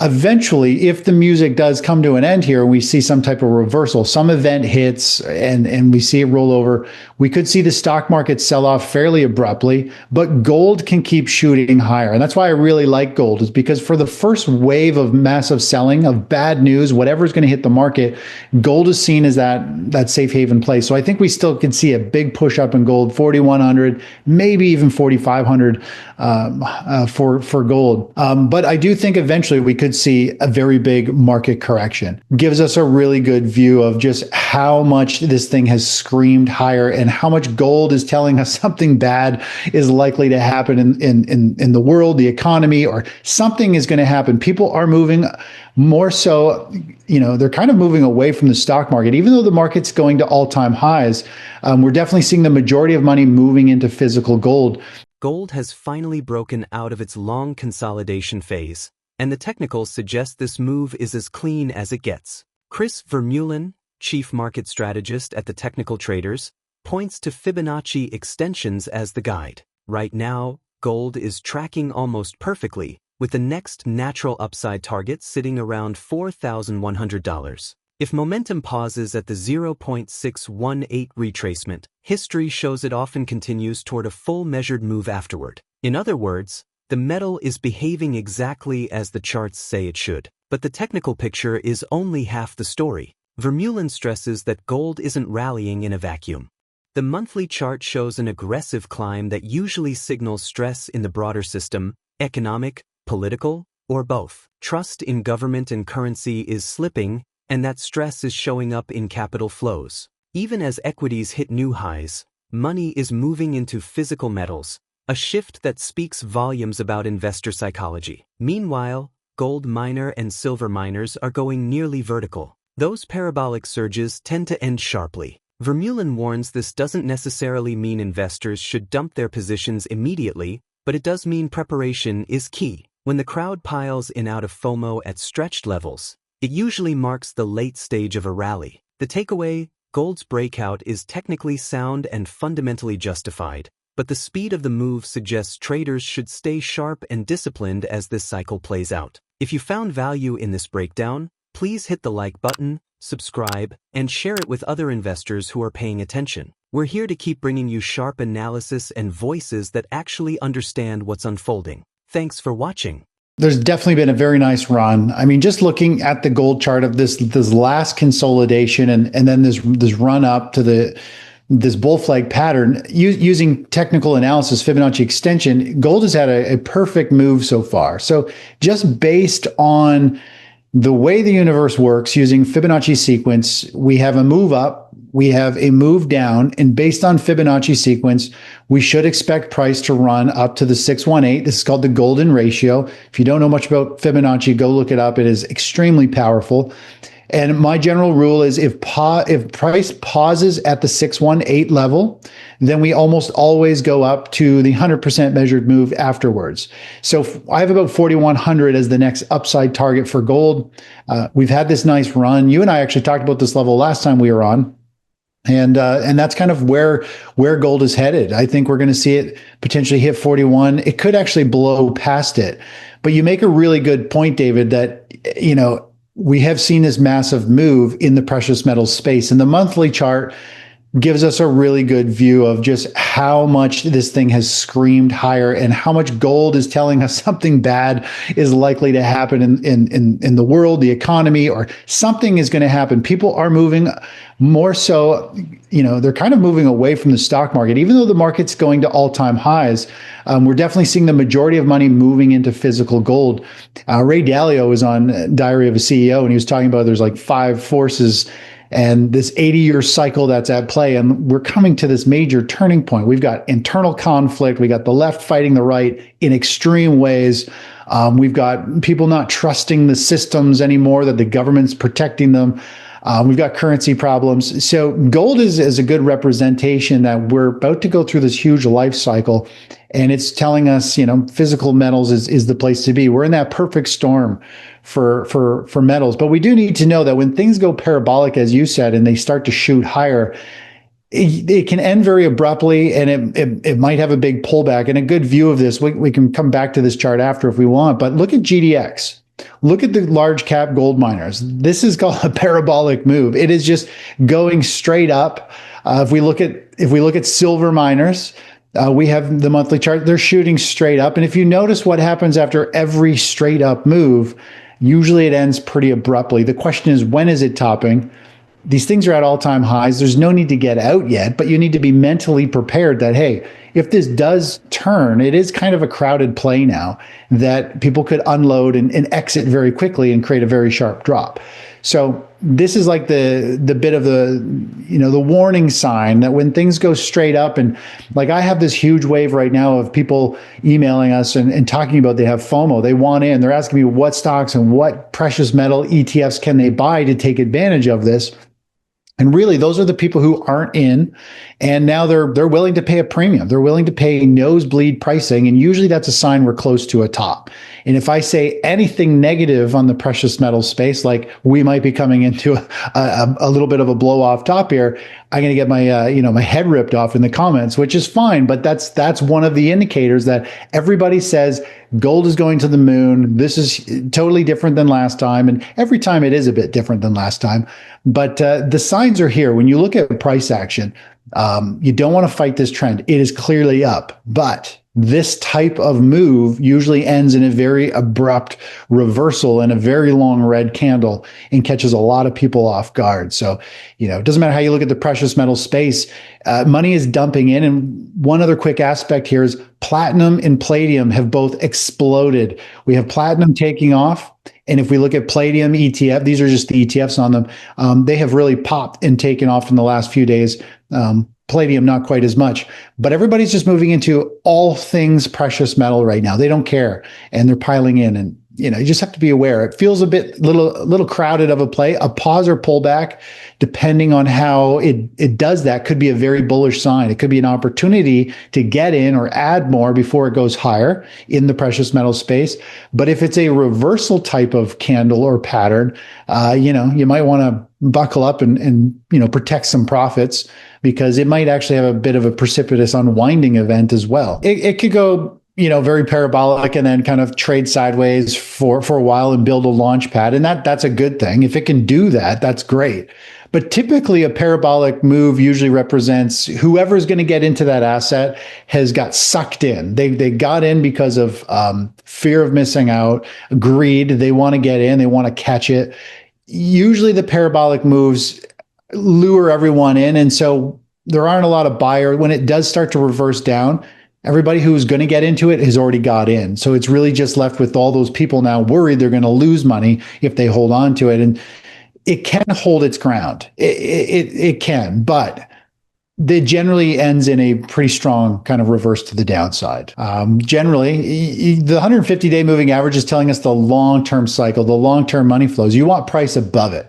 eventually, if the music does come to an end here and we see some type of reversal, some event hits and we see it roll over, we could see the stock market sell off fairly abruptly, but gold can keep shooting higher. And that's why I really like gold, is because for the first wave of massive selling of bad news, whatever's going to hit the market, gold is seen as that safe haven place. So I think we still can see a big push up in gold, 4,100, maybe even 4,500 for gold. But I do think eventually we could see a very big market correction. Gives us a really good view of just how much this thing has screamed higher and how much gold is telling us something bad is likely to happen in the world, the economy, or something is going to happen. People are moving more so, they're kind of moving away from the stock market. Even though the market's going to all-time highs, we're definitely seeing the majority of money moving into physical gold. Gold has finally broken out of its long consolidation phase, and the technicals suggest this move is as clean as it gets. Chris Vermeulen, chief market strategist at the Technical Traders, points to Fibonacci extensions as the guide. Right now, gold is tracking almost perfectly, with the next natural upside target sitting around $4,100. If momentum pauses at the 0.618 retracement, history shows it often continues toward a full measured move afterward. In other words, the metal is behaving exactly as the charts say it should. But the technical picture is only half the story. Vermeulen stresses that gold isn't rallying in a vacuum. The monthly chart shows an aggressive climb that usually signals stress in the broader system, economic, political, or both. Trust in government and currency is slipping, and that stress is showing up in capital flows. Even as equities hit new highs, money is moving into physical metals, a shift that speaks volumes about investor psychology. Meanwhile, gold miner and silver miners are going nearly vertical. Those parabolic surges tend to end sharply. Vermeulen warns this doesn't necessarily mean investors should dump their positions immediately, but it does mean preparation is key. When the crowd piles in out of FOMO at stretched levels, it usually marks the late stage of a rally. The takeaway: gold's breakout is technically sound and fundamentally justified, but the speed of the move suggests traders should stay sharp and disciplined as this cycle plays out. If you found value in this breakdown, please hit the like button, subscribe, and share it with other investors who are paying attention. We're here to keep bringing you sharp analysis and voices that actually understand what's unfolding. Thanks for watching. There's definitely been a very nice run. I mean, just looking at the gold chart of this last consolidation and then this run up to this bull flag pattern, using technical analysis, Fibonacci extension, gold has had a perfect move so far. So just based on the way the universe works, using Fibonacci sequence, we have a move up, we have a move down, and based on Fibonacci sequence, we should expect price to run up to the 618. This is called the golden ratio. If you don't know much about Fibonacci, go look it up. It is extremely powerful. And my general rule is if price pauses at the 618 level, then we almost always go up to the 100% measured move afterwards. So I have about 4,100 as the next upside target for gold. We've had this nice run. You and I actually talked about this level last time we were on. And that's kind of where gold is headed. I think we're going to see it potentially hit 41. It could actually blow past it. But you make a really good point, David, that, we have seen this massive move in the precious metals space, and the monthly chart gives us a really good view of just how much this thing has screamed higher and how much gold is telling us something bad is likely to happen in the world, the economy, or something is going to happen. People are moving more so, they're kind of moving away from the stock market. Even though the market's going to all-time highs, we're definitely seeing the majority of money moving into physical gold. Ray Dalio was on Diary of a CEO, and he was talking about there's like 5 forces and this 80-year cycle that's at play. And we're coming to this major turning point. We've got internal conflict. We got the left fighting the right in extreme ways. We've got people not trusting the systems anymore, that the government's protecting them. We've got currency problems. So gold is a good representation that we're about to go through this huge life cycle. And it's telling us, physical metals is the place to be. We're in that perfect storm for metals. But we do need to know that when things go parabolic, as you said, and they start to shoot higher, it can end very abruptly, and it might have a big pullback. And a good view of this, we can come back to this chart after if we want, but look at GDX. Look at the large cap gold miners. This is called a parabolic move. It is just going straight up. If we look at silver miners, we have the monthly chart. They're shooting straight up. And if you notice what happens after every straight up move, usually it ends pretty abruptly. The question is, when is it topping? These things are at all-time highs. There's no need to get out yet, but you need to be mentally prepared that, hey, if this does turn, it is kind of a crowded play now that people could unload and exit very quickly and create a very sharp drop. So this is like the bit of the warning sign that when things go straight up, and like I have this huge wave right now of people emailing us and talking about they have FOMO. They want in. They're asking me what stocks and what precious metal ETFs can they buy to take advantage of this. And really, those are the people who aren't in, and now they're willing to pay a premium. They're willing to pay nosebleed pricing, and usually that's a sign we're close to a top. And if I say anything negative on the precious metal space, like we might be coming into a little bit of a blow off top here, I'm going to get my head ripped off in the comments, which is fine. But that's one of the indicators that everybody says gold is going to the moon. This is totally different than last time, and every time it is a bit different than last time. But the signs are here. When you look at price action, you don't want to fight this trend. It is clearly up, but this type of move usually ends in a very abrupt reversal and a very long red candle and catches a lot of people off guard. So, it doesn't matter how you look at the precious metal space, money is dumping in. And one other quick aspect here is platinum and palladium have both exploded. We have platinum taking off. And if we look at palladium ETF, these are just the ETFs on them. They have really popped and taken off in the last few days. Palladium, not quite as much, but everybody's just moving into all things precious metal right now. They don't care, and they're piling in. And you just have to be aware. It feels a little crowded of a play. A pause or pullback, depending on how it does that, could be a very bullish sign. It could be an opportunity to get in or add more before it goes higher in the precious metal space. But if it's a reversal type of candle or pattern, you might want to buckle up and protect some profits, because it might actually have a bit of a precipitous unwinding event as well. It could go very parabolic and then kind of trade sideways for a while and build a launch pad. And that's a good thing. If it can do that, that's great. But typically a parabolic move usually represents whoever's going to get into that asset has got sucked in. They got in because of fear of missing out, greed. They want to get in. They want to catch it. Usually the parabolic moves lure everyone in. And so there aren't a lot of buyers. When it does start to reverse down, everybody who's going to get into it has already got in. So it's really just left with all those people now worried they're going to lose money if they hold on to it. And it can hold its ground. It can, but it generally ends in a pretty strong kind of reverse to the downside. Generally, the 150-day moving average is telling us the long-term cycle, the long-term money flows. You want price above it.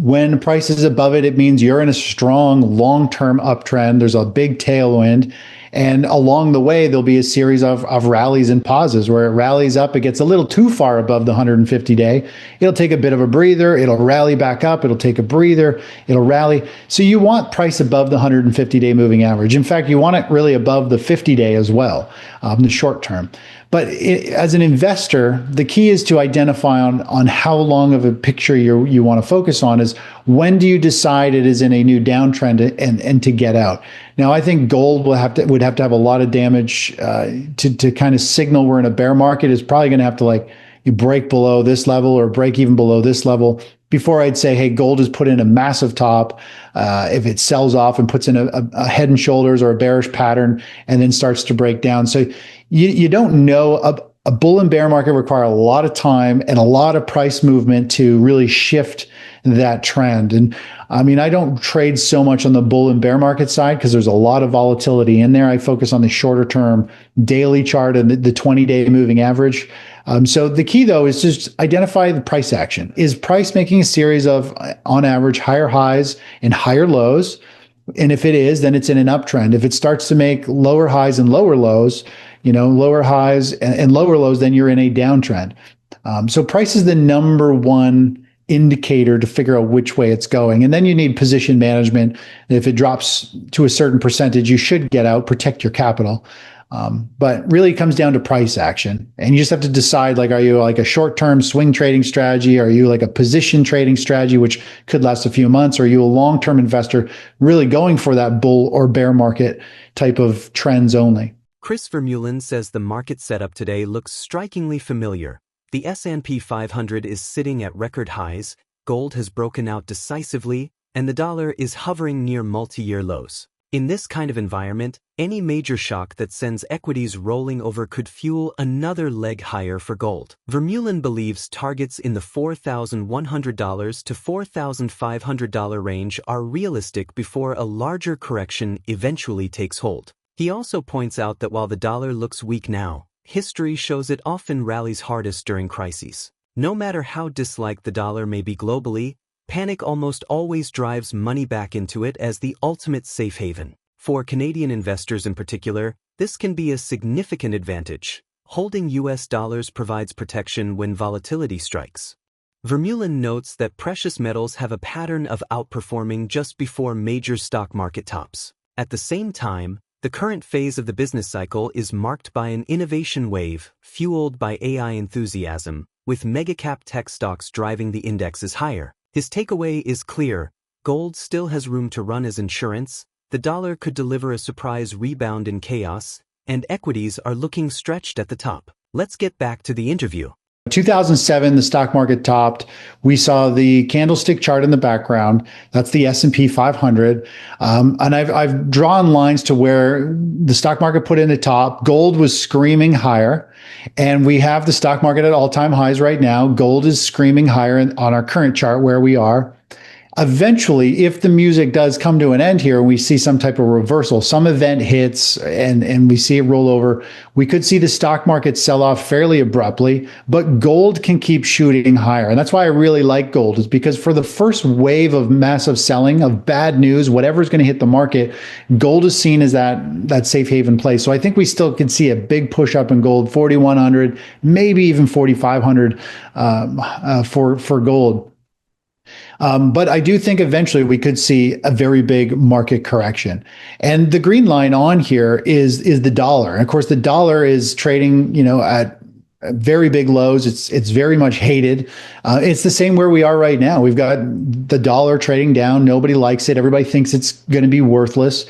When price is above it, it means you're in a strong long-term uptrend. There's a big tailwind. And along the way, there'll be a series of rallies and pauses where it rallies up. It gets a little too far above the 150-day. It'll take a bit of a breather. It'll rally back up. It'll take a breather. It'll rally. So you want price above the 150-day moving average. In fact, you want it really above the 50-day as well, the short term. But as an investor, the key is to identify on how long of a picture you want to focus on is when do you decide it is in a new downtrend and to get out. Now, I think gold would have to have a lot of damage to kind of signal we're in a bear market. It's probably going to have to you break below this level or break even below this level before I'd say, hey, gold has put in a massive top. If it sells off and puts in a head and shoulders or a bearish pattern and then starts to break down. So you don't know. A bull and bear market require a lot of time and a lot of price movement to really shift that trend. And I mean, I don't trade so much on the bull and bear market side because there's a lot of volatility in there. I focus on the shorter term daily chart and the 20-day moving average. So the key, though, is just identify the price action. Is price making a series of, on average, higher highs and higher lows? And if it is, then it's in an uptrend. If it starts to make lower highs and lower lows, lower highs and lower lows, then you're in a downtrend. So price is the number one indicator to figure out which way it's going. And then you need position management. If it drops to a certain percentage, you should get out, protect your capital. But really it comes down to price action. And you just have to decide, like, are you like a short-term swing trading strategy? Are you like a position trading strategy, which could last a few months? Or are you a long-term investor really going for that bull or bear market type of trends only? Chris Vermeulen says the market setup today looks strikingly familiar. The S&P 500 is sitting at record highs, gold has broken out decisively, and the dollar is hovering near multi-year lows. In this kind of environment, any major shock that sends equities rolling over could fuel another leg higher for gold. Vermeulen believes targets in the $4,100 to $4,500 range are realistic before a larger correction eventually takes hold. He also points out that while the dollar looks weak now, history shows it often rallies hardest during crises. No matter how disliked the dollar may be globally, panic almost always drives money back into it as the ultimate safe haven. For Canadian investors in particular, this can be a significant advantage. Holding US dollars provides protection when volatility strikes. Vermeulen notes that precious metals have a pattern of outperforming just before major stock market tops. At the same time, the current phase of the business cycle is marked by an innovation wave fueled by AI enthusiasm, with mega-cap tech stocks driving the indexes higher. His takeaway is clear: gold still has room to run as insurance, the dollar could deliver a surprise rebound in chaos, and equities are looking stretched at the top. Let's get back to the interview. 2007, the stock market topped. We saw the candlestick chart in the background. That's the S&P 500. And I've drawn lines to where the stock market put in a top. Gold was screaming higher. And we have the stock market at all-time highs right now. Gold is screaming higher on our current chart where we are. Eventually, if the music does come to an end here and we see some type of reversal, some event hits and we see it roll over, we could see the stock market sell off fairly abruptly, but gold can keep shooting higher. And that's why I really like gold, is because for the first wave of massive selling, of bad news, whatever's going to hit the market, gold is seen as that safe haven place. So I think we still could see a big push up in gold, 4,100, maybe even 4,500 for gold. But I do think eventually we could see a very big market correction. And the green line on here is the dollar. And of course, the dollar is trading, at very big lows. It's very much hated. It's the same where we are right now. We've got the dollar trading down. Nobody likes it. Everybody thinks it's going to be worthless.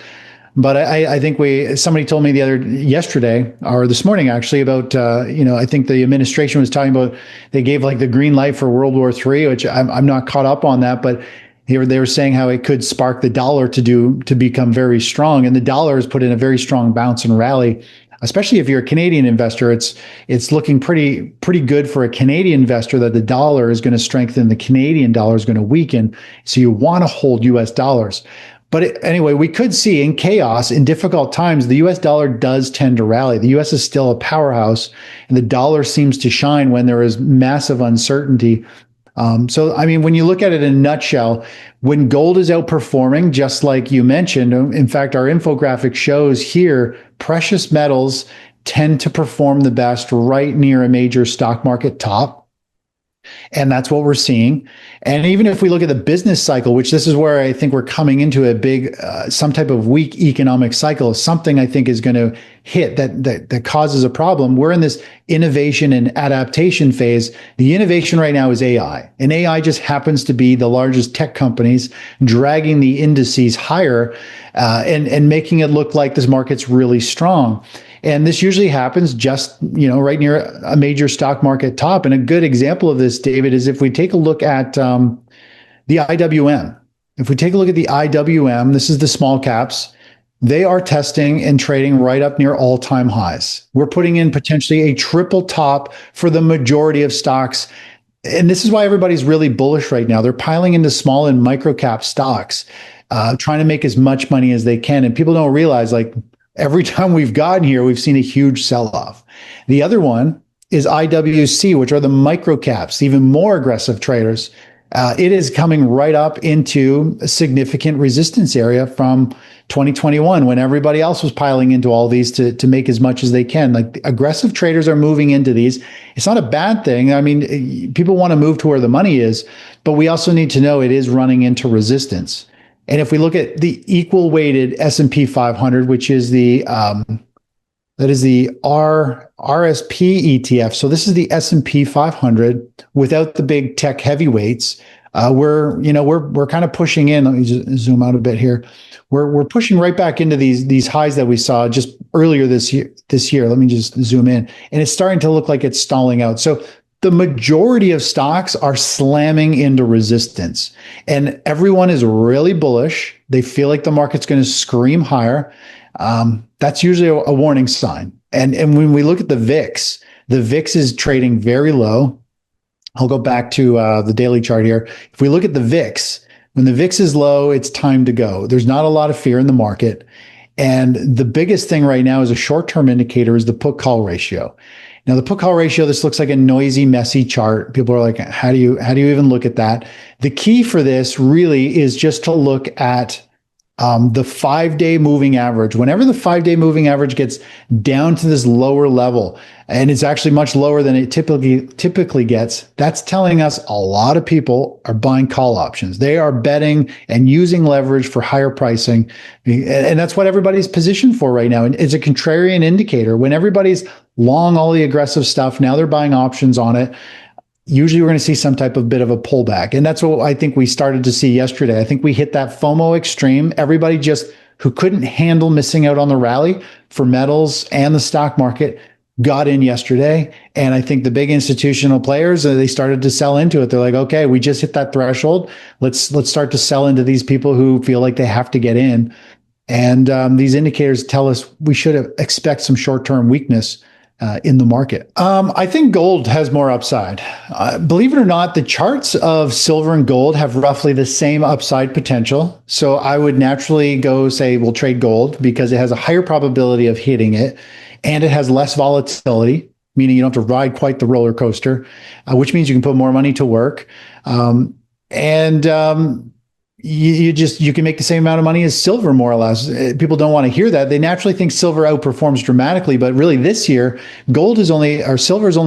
But I think somebody told me yesterday or this morning actually about, I think the administration was talking about, they gave like the green light for World War III, which I'm not caught up on that, but they were saying how it could spark the dollar to become very strong. And the dollar has put in a very strong bounce and rally, especially if you're a Canadian investor. It's looking pretty good for a Canadian investor that the dollar is going to strengthen, the Canadian dollar is going to weaken. So you want to hold US dollars. But anyway, we could see in chaos, in difficult times, the US dollar does tend to rally. The US is still a powerhouse, and the dollar seems to shine when there is massive uncertainty. So, I mean, when you look at it in a nutshell, when gold is outperforming, just like you mentioned, in fact, our infographic shows here, precious metals tend to perform the best right near a major stock market top. And that's what we're seeing. And even if we look at the business cycle, which this is where I think we're coming into a big, some type of weak economic cycle, something I think is going to hit that causes a problem. We're in this innovation and adaptation phase. The innovation right now is AI. And AI just happens to be the largest tech companies dragging the indices higher and making it look like this market's really strong. And this usually happens just, right near a major stock market top. And a good example of this, David, is if we take a look at the IWM. If we take a look at the IWM, this is the small caps. They are testing and trading right up near all-time highs. We're putting in potentially a triple top for the majority of stocks. And this is why everybody's really bullish right now. They're piling into small and micro cap stocks, trying to make as much money as they can. And people don't realize, like, every time we've gotten here, we've seen a huge sell-off. The other one is IWC, which are the micro caps, even more aggressive traders. It is coming right up into a significant resistance area from 2021, when everybody else was piling into all these to make as much as they can. Like, aggressive traders are moving into these. It's not a bad thing. I mean, people want to move to where the money is, but we also need to know it is running into resistance. And if we look at the equal weighted S&P 500, which is the That is the RSP ETF. So this is the S&P 500 without the big tech heavyweights. We're kind of pushing in. Let me just zoom out a bit here. We're pushing right back into these highs that we saw just earlier this year. Let me just zoom in, and it's starting to look like it's stalling out. So the majority of stocks are slamming into resistance, and everyone is really bullish. They feel like the market's going to scream higher. That's usually a warning sign. And when we look at the VIX is trading very low. I'll go back to the daily chart here. If we look at the VIX, when the VIX is low, it's time to go. There's not a lot of fear in the market. And the biggest thing right now is a short-term indicator is the put-call ratio. Now, the put-call ratio, this looks like a noisy, messy chart. People are like, how do you even look at that? The key for this really is just to look at the 5-day moving average. Whenever the 5-day moving average gets down to this lower level, and it's actually much lower than it typically gets, that's telling us a lot of people are buying call options. They are betting and using leverage for higher pricing. And that's what everybody's positioned for right now. And it's a contrarian indicator. When everybody's long all the aggressive stuff, now they're buying options on it. Usually we're going to see some type of bit of a pullback. And that's what I think we started to see yesterday. I think we hit that FOMO extreme. Everybody just who couldn't handle missing out on the rally for metals and the stock market got in yesterday. And I think the big institutional players, they started to sell into it. They're like, okay, we just hit that threshold. Let's start to sell into these people who feel like they have to get in. And these indicators tell us we should expect some short-term weakness in the market. I think gold has more upside. Believe it or not, the charts of silver and gold have roughly the same upside potential. So I would naturally go say we'll trade gold because it has a higher probability of hitting it and it has less volatility, meaning you don't have to ride quite the roller coaster, which means you can put more money to work. You can make the same amount of money as silver, more or less. People don't want to hear that. They naturally think silver outperforms dramatically, but really this year, silver has only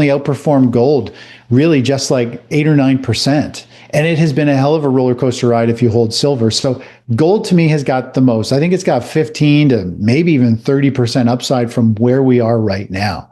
outperformed gold really just like 8 or 9%. And it has been a hell of a roller coaster ride if you hold silver. So gold to me has got the most. I think it's got 15 to maybe even 30% upside from where we are right now.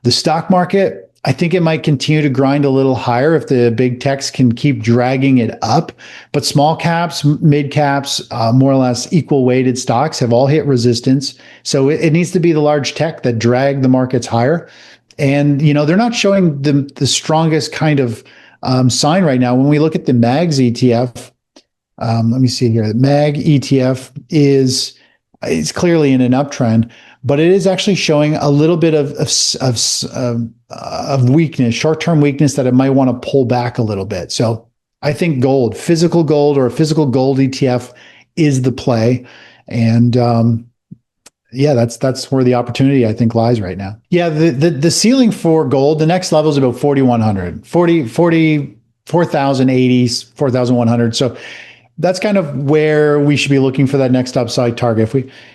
The stock market, I think it might continue to grind a little higher if the big techs can keep dragging it up. But small caps, mid caps, more or less equal weighted stocks have all hit resistance. So it needs to be the large tech that drag the markets higher. And, they're not showing the strongest kind of sign right now. When we look at the MAGS ETF, let me see here. The MAG ETF is clearly in an uptrend, but it is actually showing a little bit of weakness, short-term weakness that it might want to pull back a little bit. So I think gold, physical gold or a physical gold ETF is the play. And that's where the opportunity I think lies right now. Yeah, the ceiling for gold, the next level is about 4,100, 4,080, 4,100. So that's kind of where we should be looking for that next upside target.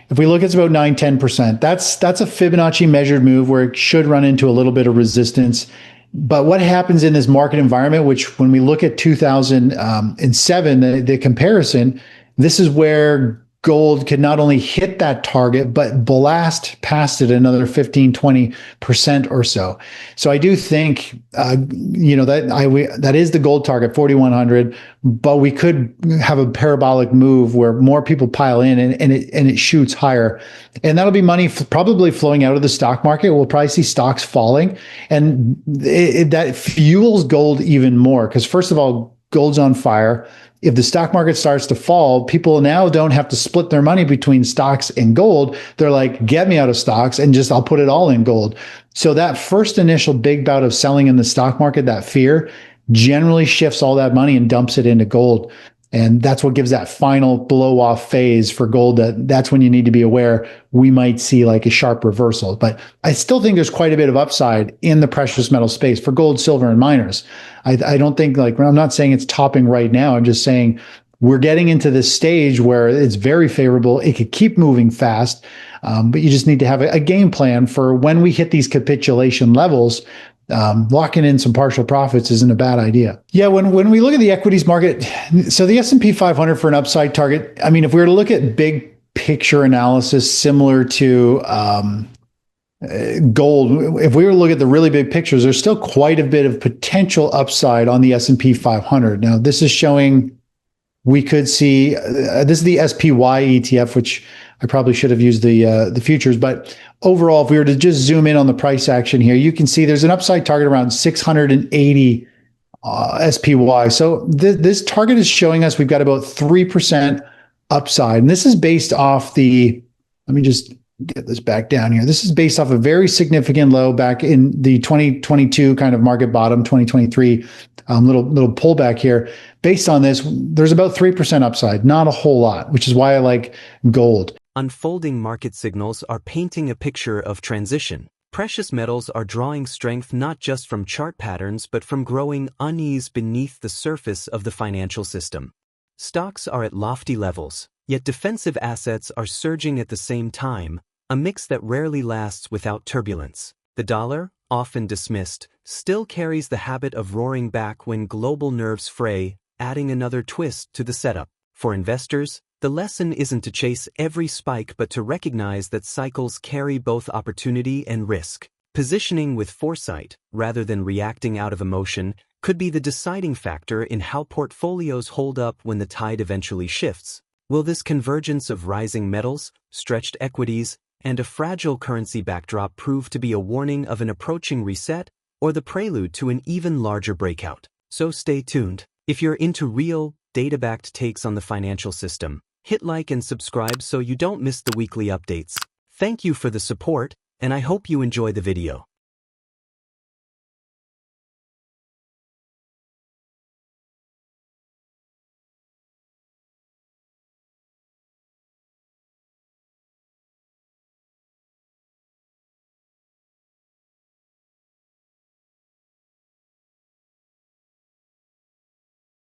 If we look, it's about 9-10%. That's a Fibonacci measured move where it should run into a little bit of resistance. But what happens in this market environment, which when we look at 2007, the comparison, this is where gold could not only hit that target, but blast past it another 15-20% or so. So I do think, that is the gold target, 4,100, but we could have a parabolic move where more people pile in and it shoots higher. And that'll be money probably flowing out of the stock market. We'll probably see stocks falling, and that fuels gold even more. Because first of all, gold's on fire. If the stock market starts to fall, people now don't have to split their money between stocks and gold. They're like, get me out of stocks and I'll put it all in gold. So that first initial big bout of selling in the stock market, that fear generally shifts all that money and dumps it into gold. And that's what gives that final blow off phase for gold. That's when you need to be aware we might see like a sharp reversal. But I still think there's quite a bit of upside in the precious metal space for gold, silver, and miners. I don't think I'm not saying it's topping right now. I'm just saying we're getting into this stage where it's very favorable. It could keep moving fast, but you just need to have a game plan for when we hit these capitulation levels. Locking in some partial profits isn't a bad idea. Yeah, when we look at the equities market, so the S&P 500 for an upside target, I mean, if we were to look at big picture analysis similar to Gold, if we were to look at the really big pictures, there's still quite a bit of potential upside on the S&P 500. Now, this is showing we could see this is the SPY ETF, which I probably should have used the futures. But overall, if we were to just zoom in on the price action here, you can see there's an upside target around 680 SPY. So this target is showing us we've got about 3% upside. And this is based off let me just get this back down here. This is based off a very significant low back in the 2022 kind of market bottom, 2023 little pullback here. Based on this, there's about 3% upside, not a whole lot, which is why I like gold. Unfolding market signals are painting a picture of transition. Precious metals are drawing strength not just from chart patterns but from growing unease beneath the surface of the financial system. Stocks are at lofty levels, yet defensive assets are surging at the same time, a mix that rarely lasts without turbulence. The dollar, often dismissed, still carries the habit of roaring back when global nerves fray, adding another twist to the setup. For investors, the lesson isn't to chase every spike but to recognize that cycles carry both opportunity and risk. Positioning with foresight, rather than reacting out of emotion, could be the deciding factor in how portfolios hold up when the tide eventually shifts. Will this convergence of rising metals, stretched equities, and a fragile currency backdrop prove to be a warning of an approaching reset or the prelude to an even larger breakout? So stay tuned. If you're into real, data-backed takes on the financial system, hit like and subscribe so you don't miss the weekly updates. Thank you for the support, and I hope you enjoy the video.